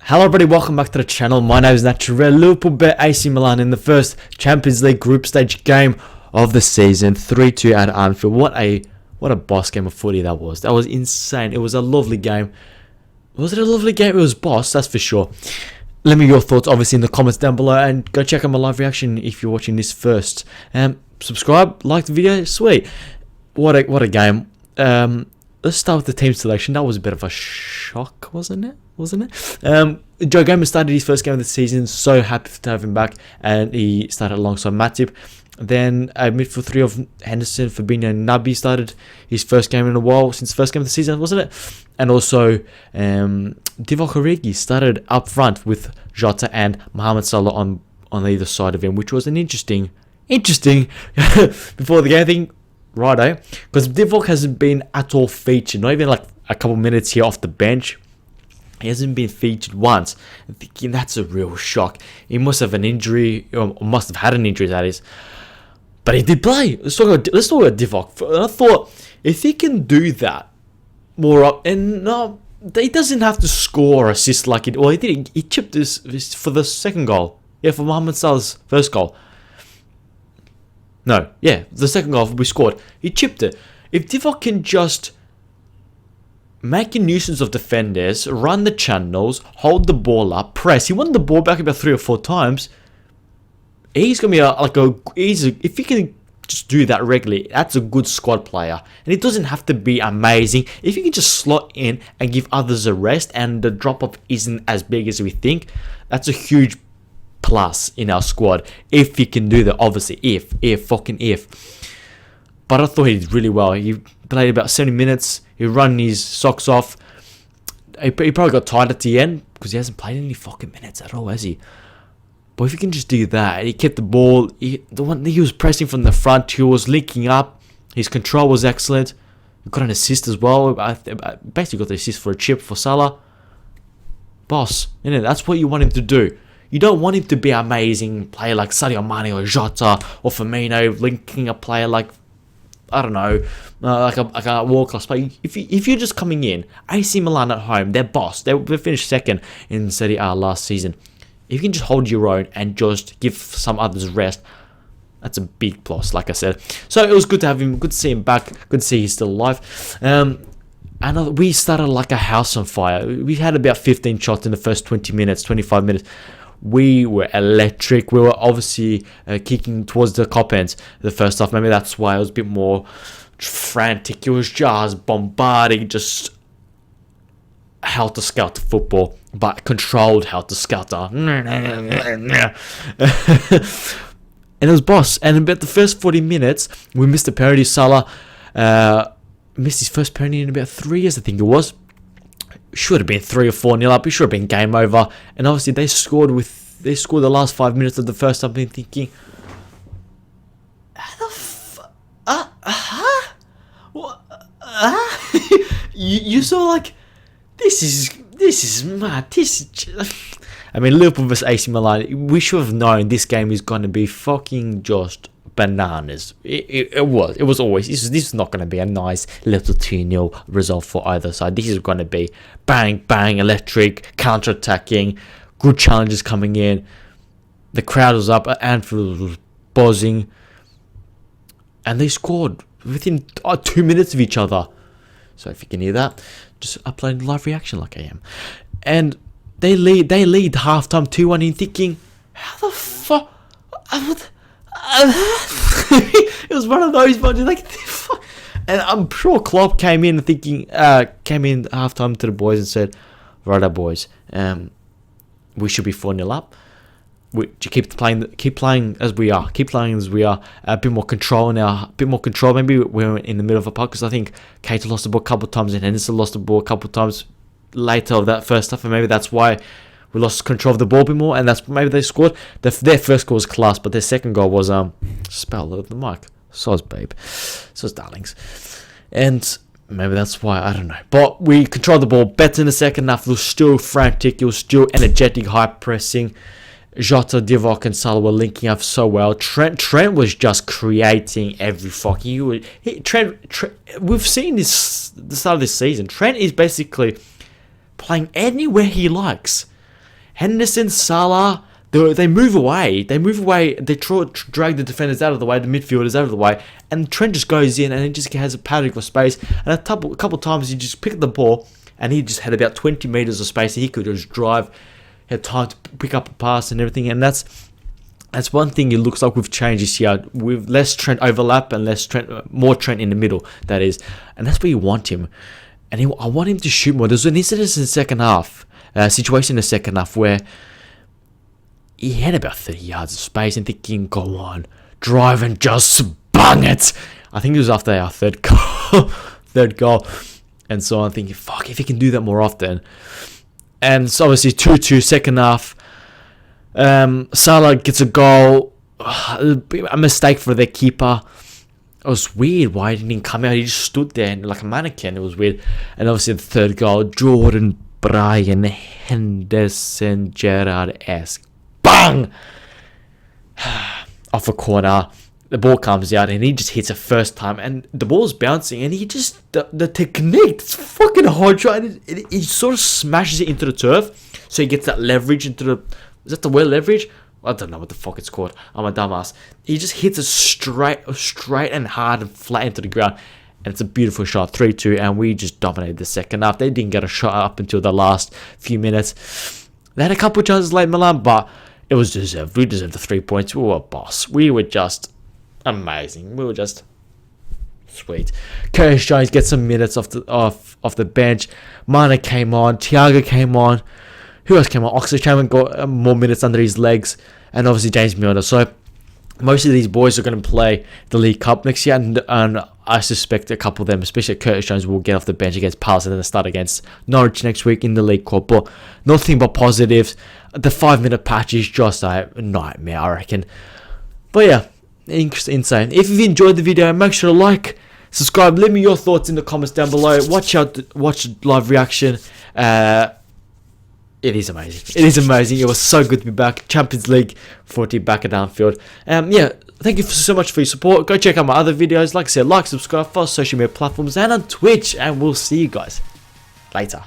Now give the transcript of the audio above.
Hello everybody, welcome back to the channel. My name is Naturel. Liverpool beat AC Milan in the first Champions League group stage game of the season, 3-2 at Anfield. What a boss game of footy that was. That was insane. It was a lovely game. Was it a lovely game? It was boss, that's for sure. Let me know your thoughts obviously in the comments down below, and go check out my live reaction if you're watching this first. Subscribe, like the video, sweet. What a game. Let's start with the team selection. That was a bit of a shock, wasn't it? Joe Gomez started his first game of the season. So happy to have him back, and he started alongside Matip. Then midfield three of Henderson, Fabinho, and Naby started his first game in a while since the first game of the season, wasn't it? And also Divock Origi started up front with Jota and Mohamed Salah on either side of him, which was an interesting before the game thing. Righto, because Divock hasn't been at all featured, not even like a couple minutes here off the bench. He hasn't been featured once. I'm thinking that's a real shock. He must have an injury, or must have had an injury, that is. But he did play. Let's talk about Divock. And I thought, if he can do that more up, and no, he doesn't have to score or assist like it. Well, he did. He chipped this for the second goal. Yeah, for Mohamed Salah's first goal. No, yeah, the second goal we scored. He chipped it. If Divock can just make a nuisance of defenders, run the channels, hold the ball up, press. He won the ball back about 3 or 4 times. He's gonna be if he can just do that regularly, that's a good squad player. And it doesn't have to be amazing. If you can just slot in and give others a rest, and the drop off isn't as big as we think, that's a huge plus in our squad. If he can do that, obviously, if. But I thought he did really well. He played about 70 minutes. He run his socks off. He probably got tired at the end because he hasn't played any fucking minutes at all, has he? But if he can just do that, he kept the ball. He was pressing from the front. He was linking up. His control was excellent. He got an assist as well. I basically got the assist for a chip for Salah. Boss, that's what you want him to do. You don't want him to be an amazing player like Sadio Mane or Jota or Firmino, linking a player like, I don't know, like a world-class player. If you're just coming in, AC Milan at home, they're boss. They finished second in Serie A last season. If you can just hold your own and just give some others rest, that's a big plus, like I said. So it was good to have him, good to see him back, good to see he's still alive. And we started like a house on fire. We had about 15 shots in the first 20 minutes, 25 minutes. We were electric. We were obviously kicking towards the cop ends the first half. Maybe that's why it was a bit more frantic. It was just bombarding, just helter-skelter football, but controlled helter-skelter. And it was boss. And about the first 40 minutes, we missed a penalty. Salah missed his first penalty in about 3 years, I think it was. Should have been 3 or 4-0 up. It should have been game over. And obviously they scored the last 5 minutes of the first half. I've been thinking, how the you saw like, this is mad. I mean, Liverpool vs AC Milan. We should have known this game is going to be fucking just bananas. It was always, this is not going to be a nice little 2-0 result for either side. This is going to be bang bang, electric, counter-attacking, good challenges coming in. The crowd was up, Anfield was buzzing, and they scored within 2 minutes of each other. So if you can hear that, just upload live reaction like I am. And they lead halftime 2-1, and you're thinking, how the fuck? It was one of those ones like, fuck. And I'm sure Klopp came in halftime to the boys and said, "Righto, boys, we should be 4-0 up. We keep playing as we are. A bit more control now. Maybe we're in the middle of a puck, because I think Keita lost the ball a couple of times and Henderson lost the ball a couple of times later of that first half, and maybe that's why we lost control of the ball a bit more, and that's maybe they scored. Their first goal was class, but their second goal was spell of the mic. Soz babe, soz darlings, and maybe that's why, I don't know. But we controlled the ball better in the second half. It was still frantic. It was still energetic, high pressing. Jota, Divock, and Salah were linking up so well. Trent was just creating every fucking. Trent. We've seen this the start of this season. Trent is basically playing anywhere he likes. Henderson, Salah, they move away. They move away. They drag the defenders out of the way, the midfielders out of the way, and Trent just goes in and he just has a paddock of space. And a couple times he just picked the ball and he just had about 20 meters of space. He could just drive, had time to pick up a pass and everything. And that's one thing it looks like we've changed this year, with less Trent overlap and more Trent in the middle. That is, and that's where you want him. And I want him to shoot more. There's an incident in the second half, situation in the second half where he had about 30 yards of space and thinking, go on, drive and just bang it. I think it was after our third goal. And so I'm thinking, fuck, if he can do that more often. And so obviously 2-2 second half. Salah gets a goal. A mistake for their keeper. It was weird why he didn't come out. He just stood there like a mannequin. It was weird. And obviously the third goal, Jordan Brian Henderson Gerrard-esque. Bang! Off a corner. The ball comes out and he just hits it first time. And the ball's bouncing and he just... The technique, it's fucking hard shot. And he sort of smashes it into the turf. So he gets that leverage into the... Is that the word leverage? I don't know what the fuck it's called. I'm a dumbass. He just hits it straight and hard and flat into the ground. And it's a beautiful shot, 3-2. And we just dominated the second half. They didn't get a shot up until the last few minutes. They had a couple of chances late, Milan, but it was deserved. We deserved the 3 points. We were a boss. We were just amazing. We were just sweet. Curtis Jones gets some minutes off the bench. Mana came on. Thiago came on. Who else came on? Oxlade-Chamberlain got more minutes under his legs. And obviously James Milner. So most of these boys are going to play the League Cup next year. And I suspect a couple of them, especially Curtis Jones, will get off the bench against Palace and then start against Norwich next week in the League Cup. But nothing but positives. The 5-minute patch is just a nightmare, I reckon. But yeah, insane. If you've enjoyed the video, make sure to like, subscribe, leave me your thoughts in the comments down below. Watch live reaction. It is amazing. It is amazing. It was so good to be back. Champions League 40 back at Anfield. Yeah, thank you so much for your support. Go check out my other videos. Like I said, subscribe, follow social media platforms and on Twitch. And we'll see you guys later.